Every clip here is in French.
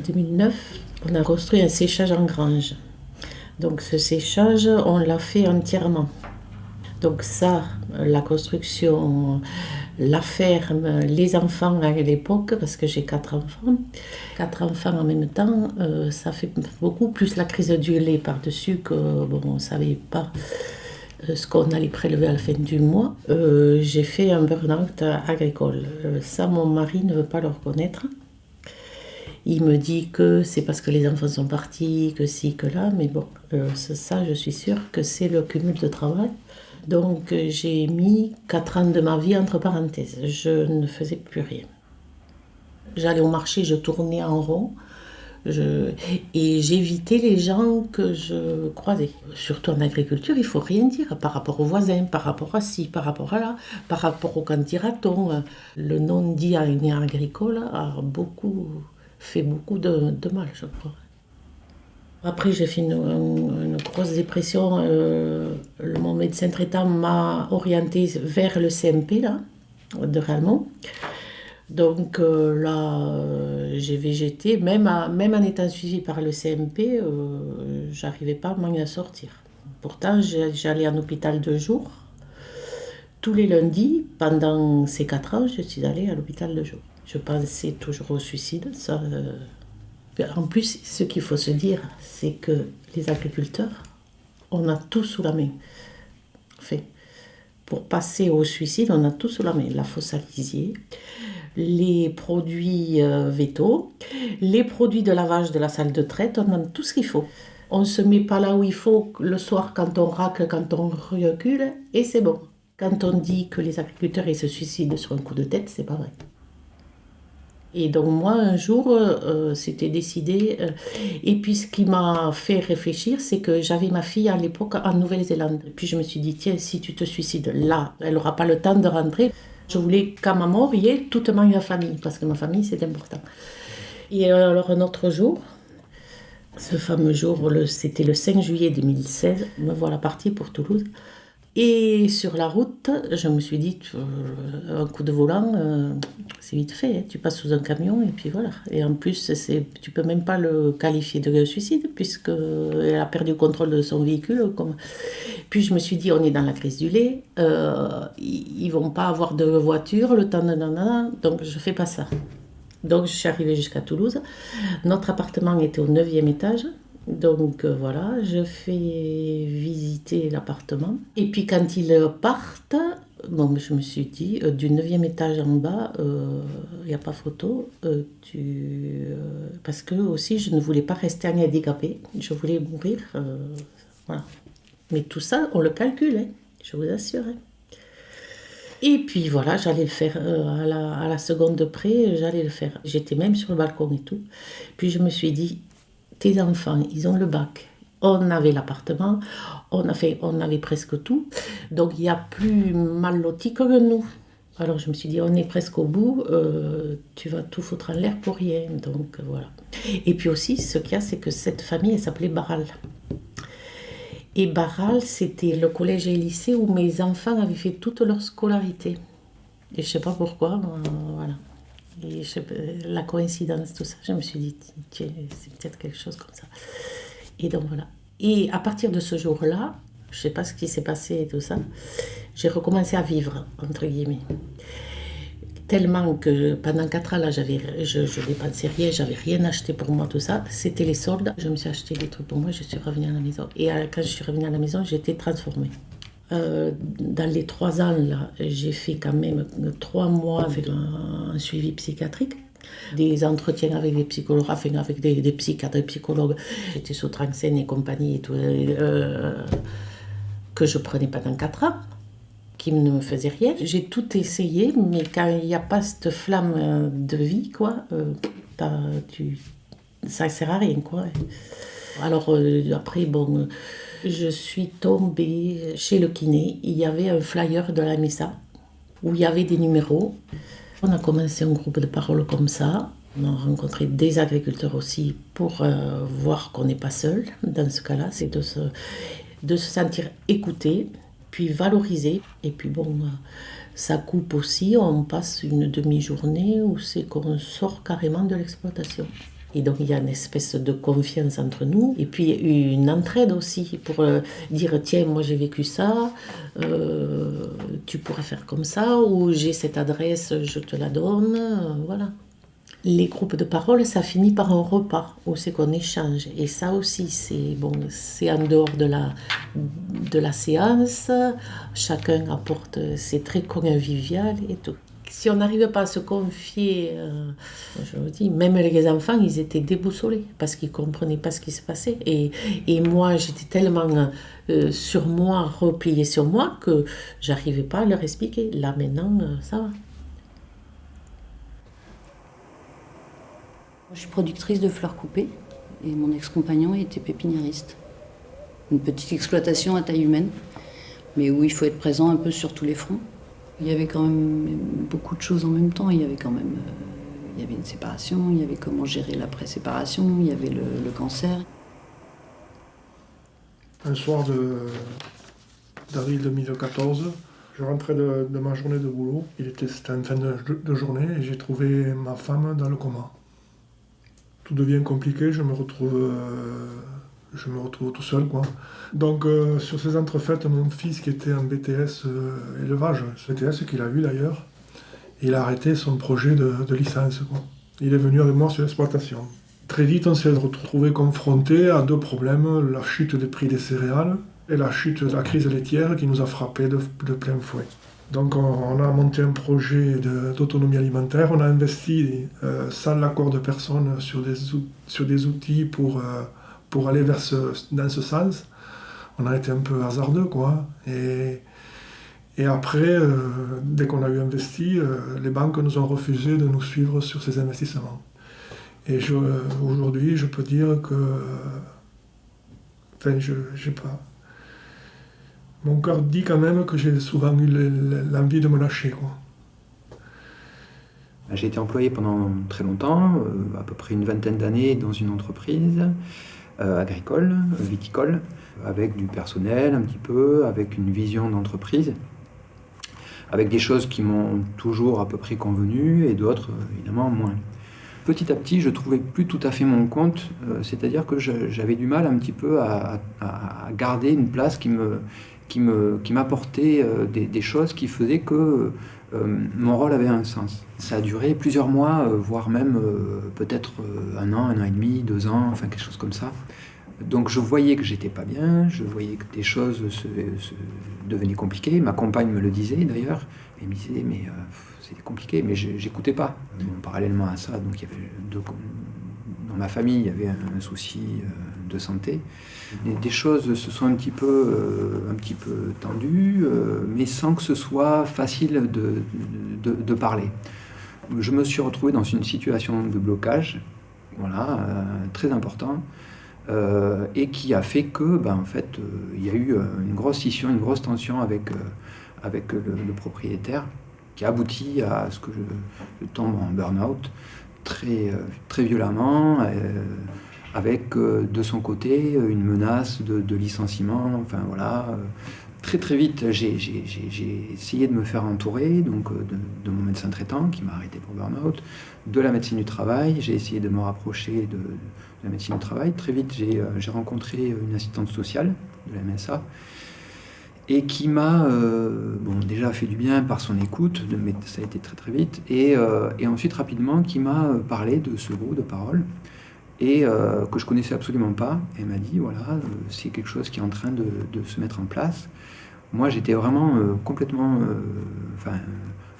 2009, on a construit un séchage en grange. Donc ce séchage, on l'a fait entièrement. Donc ça, la construction, la ferme, les enfants à l'époque, parce que j'ai 4 enfants en même temps, ça fait beaucoup, plus la crise du lait par-dessus que on ne savait pas ce qu'on allait prélever à la fin du mois. J'ai fait un burn-out agricole. Ça, mon mari ne veut pas le reconnaître. Il me dit que c'est parce que les enfants sont partis, que ci, que là, mais bon, ça, je suis sûre que c'est le cumul de travail. Donc j'ai mis 4 ans de ma vie entre parenthèses. Je ne faisais plus rien. J'allais au marché, je tournais en rond. Et j'évitais les gens que je croisais. Surtout en agriculture, il ne faut rien dire par rapport aux voisins, par rapport à ci, par rapport à là, par rapport au candidaton. Le non-dit à une aire agricole fait beaucoup de mal, je crois. Après, j'ai fait une grosse dépression. Mon médecin traitant m'a orientée vers le CMP là, de Réalmont. Donc là, j'ai végété. Même en étant suivie par le CMP, j'arrivais pas à m'en sortir. Pourtant, j'allais en hôpital 2 jours. Tous les lundis, pendant ces 4 ans, je suis allée à l'hôpital 2 jours. Je pensais toujours au suicide. Ça, en plus, ce qu'il faut se dire, c'est que les agriculteurs, on a tout sous la main. Enfin, pour passer au suicide, on a tout sous la main. La fosse à lisier, les produits vétos, les produits de lavage de la salle de traite, on a tout ce qu'il faut. On ne se met pas là où il faut le soir quand on racle, quand on recule, et c'est bon. Quand on dit que les agriculteurs ils se suicident sur un coup de tête, c'est pas vrai. Et donc moi, un jour, c'était décidé. Et puis ce qui m'a fait réfléchir, c'est que j'avais ma fille à l'époque en Nouvelle-Zélande. Et puis je me suis dit, tiens, si tu te suicides là, elle n'aura pas le temps de rentrer. Je voulais qu'à ma mort, il y ait toute ma famille, parce que ma famille, c'est important. Et alors un autre jour, ce fameux jour, c'était le 5 juillet 2016, me voilà partie pour Toulouse. Et sur la route, je me suis dit, un coup de volant, c'est vite fait. Hein. Tu passes sous un camion et puis voilà. Et en plus, tu peux même pas le qualifier de suicide puisqu'elle a perdu le contrôle de son véhicule. Puis je me suis dit, on est dans la crise du lait. Ils vont pas avoir de voiture, le temps de nanana. Donc je fais pas ça. Donc je suis arrivée jusqu'à Toulouse. Notre appartement était au 9e étage. Donc voilà, je fais visiter l'appartement. Et puis quand ils partent, je me suis dit, du 9e étage en bas, il n'y a pas photo. Parce que aussi, je ne voulais pas rester handicapée. Je voulais mourir. Voilà. Mais tout ça, on le calcule, hein, je vous assure. Hein. Et puis voilà, j'allais le faire à la seconde de près, j'allais le faire. J'étais même sur le balcon et tout. Puis je me suis dit, tes enfants, ils ont le bac. On avait l'appartement, on avait presque tout. Donc il y a plus mal loti que nous. Alors je me suis dit, on est presque au bout, tu vas tout foutre en l'air pour rien. Donc voilà. Et puis aussi, ce qu'il y a, c'est que cette famille, elle s'appelait Barral. Et Barral, c'était le collège et lycée où mes enfants avaient fait toute leur scolarité. Et je ne sais pas pourquoi, voilà. Et la coïncidence, tout ça, je me suis dit, tiens, c'est peut-être quelque chose comme ça. Et donc voilà. Et à partir de ce jour-là, je ne sais pas ce qui s'est passé et tout ça, j'ai recommencé à vivre, entre guillemets. Tellement que pendant 4 ans, là, je dépensais rien, j'avais rien acheté pour moi, tout ça. C'était les soldes. Je me suis acheté des trucs pour moi, je suis revenue à la maison. Et quand je suis revenue à la maison, j'étais transformée. Dans les 3 ans, là, j'ai fait quand même 3 mois avec un suivi psychiatrique. Des entretiens avec des psychologues, enfin avec des psychiatres et psychologues. J'étais sous Tranxène et compagnie et tout, que je prenais pendant 4 ans. Qui ne me faisait rien. J'ai tout essayé, mais quand il n'y a pas cette flamme de vie, quoi, ça ne sert à rien, quoi. Alors après, je suis tombée chez le kiné. Il y avait un flyer de la MSA où il y avait des numéros. On a commencé un groupe de parole comme ça. On a rencontré des agriculteurs aussi pour voir qu'on n'est pas seul. Dans ce cas-là, c'est de se sentir écouté, puis valorisé. Et puis ça coupe aussi, on passe une demi-journée où c'est qu'on sort carrément de l'exploitation. Et donc il y a une espèce de confiance entre nous et puis une entraide aussi pour dire tiens moi j'ai vécu ça, tu pourrais faire comme ça ou j'ai cette adresse, je te la donne, voilà. Les groupes de parole, ça finit par un repas où c'est qu'on échange. Et ça aussi, c'est bon, c'est en dehors de la séance. Chacun apporte, c'est très convivial et tout. Si on n'arrive pas à se confier, je vous dis, même les enfants, ils étaient déboussolés parce qu'ils ne comprenaient pas ce qui se passait. Et moi, j'étais tellement sur moi, repliée sur moi, que j'arrivais pas à leur expliquer. Là, maintenant, ça va. Je suis productrice de fleurs coupées et mon ex-compagnon était pépiniériste. Une petite exploitation à taille humaine, mais où il faut être présent un peu sur tous les fronts. Il y avait quand même beaucoup de choses en même temps. Il y avait quand même il y avait une séparation, il y avait comment gérer l'après-séparation, il y avait le cancer. Un soir d'avril 2014, je rentrais de ma journée de boulot. C'était en fin de journée et j'ai trouvé ma femme dans le coma. Tout devient compliqué, je me retrouve tout seul, quoi. Donc sur ces entrefaites, mon fils qui était en BTS élevage, ce BTS qu'il a eu d'ailleurs, il a arrêté son projet de licence, quoi. Il est venu avec moi sur l'exploitation. Très vite, on s'est retrouvé confronté à deux problèmes, la chute des prix des céréales et la chute de la crise laitière qui nous a frappé de plein fouet. Donc on a monté un projet d'autonomie alimentaire, on a investi sans l'accord de personne sur des outils pour aller dans ce sens. On a été un peu hasardeux, quoi. Et après, dès qu'on a eu investi, les banques nous ont refusé de nous suivre sur ces investissements. Et aujourd'hui, je peux dire que... Enfin, je sais pas... Mon cœur dit quand même que j'ai souvent eu l'envie de me lâcher, quoi. J'ai été employé pendant très longtemps, à peu près une vingtaine d'années dans une entreprise agricole, viticole, avec du personnel un petit peu, avec une vision d'entreprise, avec des choses qui m'ont toujours à peu près convenu et d'autres évidemment moins. Petit à petit, je trouvais plus tout à fait mon compte, c'est-à-dire que j'avais du mal un petit peu à garder une place qui m'apportait des choses qui faisaient que mon rôle avait un sens. Ça a duré plusieurs mois, voire même peut-être un an et demi, 2 ans, enfin quelque chose comme ça. Donc je voyais que j'étais pas bien, je voyais que des choses devenaient compliquées. Ma compagne me le disait d'ailleurs, elle me disait mais c'était compliqué, mais j'écoutais pas. Bon, parallèlement à ça, donc il y avait dans ma famille il y avait un souci de santé. Des choses se sont un petit peu tendues, mais sans que ce soit facile de parler. Je me suis retrouvé dans une situation de blocage, voilà, très important. Et qui a fait que, en fait, il y a eu une grosse scission, une grosse tension avec le propriétaire, qui a abouti à ce que je tombe en burn-out très violemment, avec de son côté une menace de licenciement. Enfin voilà, très vite, j'ai essayé de me faire entourer donc de mon médecin traitant qui m'a arrêté pour burn-out, de la médecine du travail. J'ai essayé de me rapprocher de la médecine du travail. Très vite, j'ai rencontré une assistante sociale de la MSA et qui m'a déjà fait du bien par son écoute, mais ça a été très vite, et ensuite rapidement qui m'a parlé de ce groupe de parole et que je connaissais absolument pas. Elle m'a dit voilà, c'est quelque chose qui est en train de se mettre en place. Moi, j'étais vraiment complètement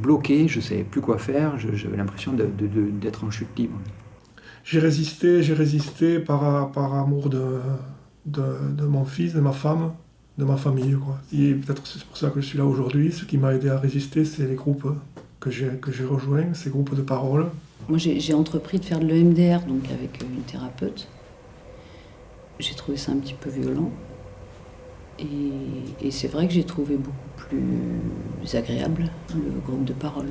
bloqué, je savais plus quoi faire, j'avais l'impression d'être en chute libre. J'ai résisté par amour de mon fils, de ma femme, de ma famille, quoi. Et peut-être c'est pour ça que je suis là aujourd'hui. Ce qui m'a aidé à résister, c'est les groupes que j'ai rejoints, ces groupes de parole. Moi, j'ai entrepris de faire de l'EMDR, donc avec une thérapeute. J'ai trouvé ça un petit peu violent. Et c'est vrai que j'ai trouvé beaucoup plus agréable le groupe de parole.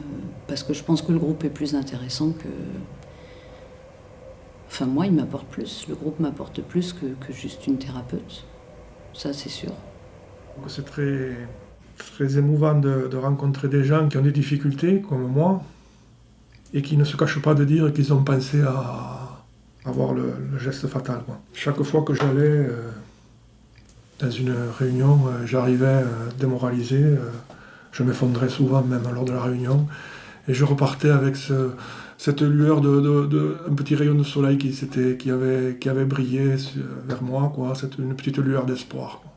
Parce que je pense que le groupe est plus intéressant que... Enfin, moi, il m'apporte plus. Le groupe m'apporte plus que juste une thérapeute. Ça, c'est sûr. C'est très émouvant de rencontrer des gens qui ont des difficultés, comme moi, et qui ne se cachent pas de dire qu'ils ont pensé à avoir le geste fatal, quoi. Chaque fois que j'allais dans une réunion, j'arrivais démoralisé, je m'effondrais souvent même lors de la réunion, et je repartais avec cette lueur un petit rayon de soleil qui avait brillé vers moi, quoi, une petite lueur d'espoir, quoi.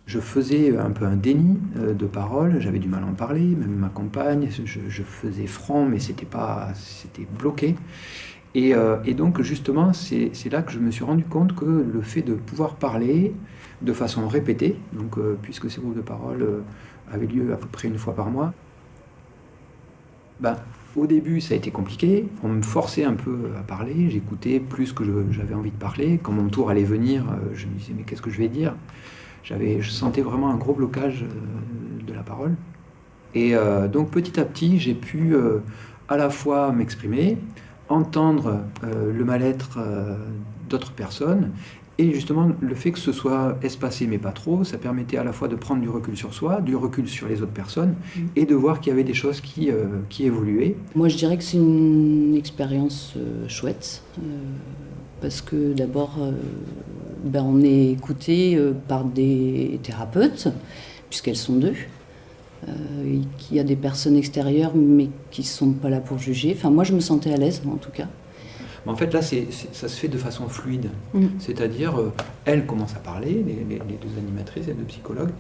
Je faisais un peu un déni de parole, j'avais du mal à en parler, même ma compagne, je faisais front, mais c'était bloqué. Et donc justement, c'est là que je me suis rendu compte que le fait de pouvoir parler de façon répétée, donc, puisque ces groupes de parole avaient lieu à peu près une fois par mois, au début ça a été compliqué, on me forçait un peu à parler, j'écoutais plus que j'avais envie de parler, quand mon tour allait venir, je me disais mais qu'est-ce que je vais dire ? Je sentais vraiment un gros blocage de la parole. Et donc petit à petit, j'ai pu à la fois m'exprimer, entendre le mal-être d'autres personnes, et justement le fait que ce soit espacé mais pas trop, ça permettait à la fois de prendre du recul sur soi, du recul sur les autres personnes, et de voir qu'il y avait des choses qui évoluaient. Moi je dirais que c'est une expérience chouette, parce que d'abord on est écouté par des thérapeutes, puisqu'elles sont deux. Il y a des personnes extérieures mais qui ne sont pas là pour juger. Enfin, moi je me sentais à l'aise en tout cas. Mais en fait là ça se fait de façon fluide. C'est-à-dire elles commencent à parler, les deux animatrices, les deux psychologues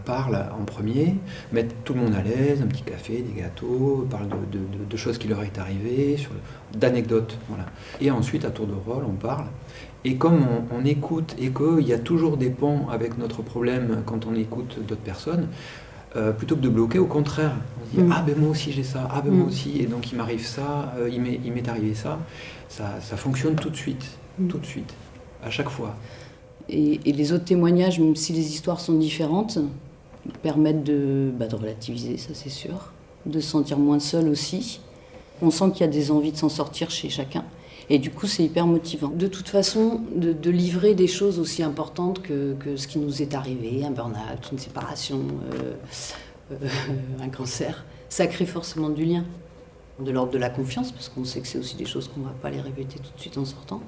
parlent en premier, mettent tout le monde à l'aise, un petit café, des gâteaux, parlent de choses qui leur est arrivées, d'anecdotes. Voilà. Et ensuite à tour de rôle on parle. Et comme on écoute et qu'il y a toujours des ponts avec notre problème quand on écoute d'autres personnes, plutôt que de bloquer, au contraire, on se dit ah ben moi aussi j'ai ça, ah ben moi aussi, et donc il m'arrive ça, il m'est arrivé ça, ça fonctionne tout de suite, à chaque fois. Et les autres témoignages, même si les histoires sont différentes, permettent de relativiser, ça c'est sûr, de se sentir moins seul aussi. On sent qu'il y a des envies de s'en sortir chez chacun. Et du coup, c'est hyper motivant. De toute façon, de livrer des choses aussi importantes que ce qui nous est arrivé, un burn-out, une séparation, un cancer, ça crée forcément du lien. De l'ordre de la confiance, parce qu'on sait que c'est aussi des choses qu'on ne va pas les répéter tout de suite en sortant.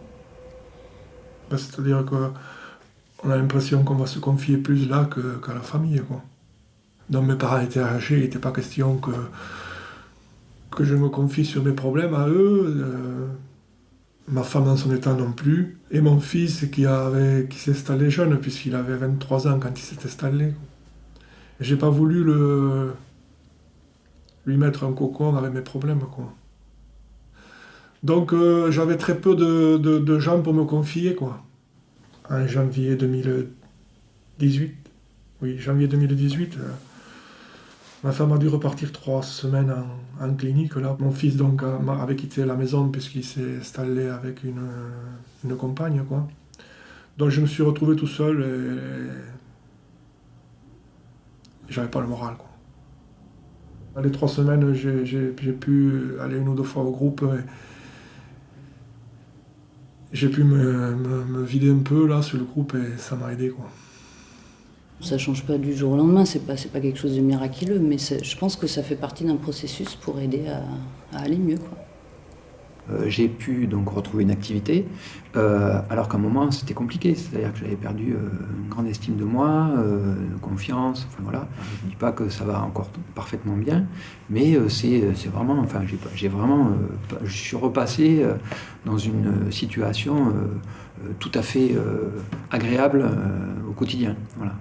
C'est-à-dire qu'on a l'impression qu'on va se confier plus là qu'à la famille, quoi. Donc mes parents étaient âgés, il n'était pas question que je me confie sur mes problèmes à eux. Ma femme dans son état non plus, et mon fils qui s'est installé jeune, puisqu'il avait 23 ans quand il s'est installé. J'ai pas voulu lui mettre un cocon avec mes problèmes, quoi. Donc j'avais très peu de gens pour me confier, quoi. En janvier 2018, ma femme a dû repartir 3 semaines en clinique. Là. Mon fils donc avait quitté la maison puisqu'il s'est installé avec une compagne, quoi. Donc je me suis retrouvé tout seul et j'avais pas le moral, quoi. Les 3 semaines, j'ai pu aller 1 ou 2 fois au groupe. J'ai pu me vider un peu là sur le groupe et ça m'a aidé, quoi. Ça change pas du jour au lendemain, c'est pas quelque chose de miraculeux, mais je pense que ça fait partie d'un processus pour aider à aller mieux, quoi. J'ai pu donc retrouver une activité, alors qu'à un moment c'était compliqué, c'est-à-dire que j'avais perdu une grande estime de moi, confiance, enfin voilà. Je ne dis pas que ça va encore parfaitement bien, mais c'est vraiment, enfin je suis repassé dans une situation tout à fait agréable au quotidien, voilà.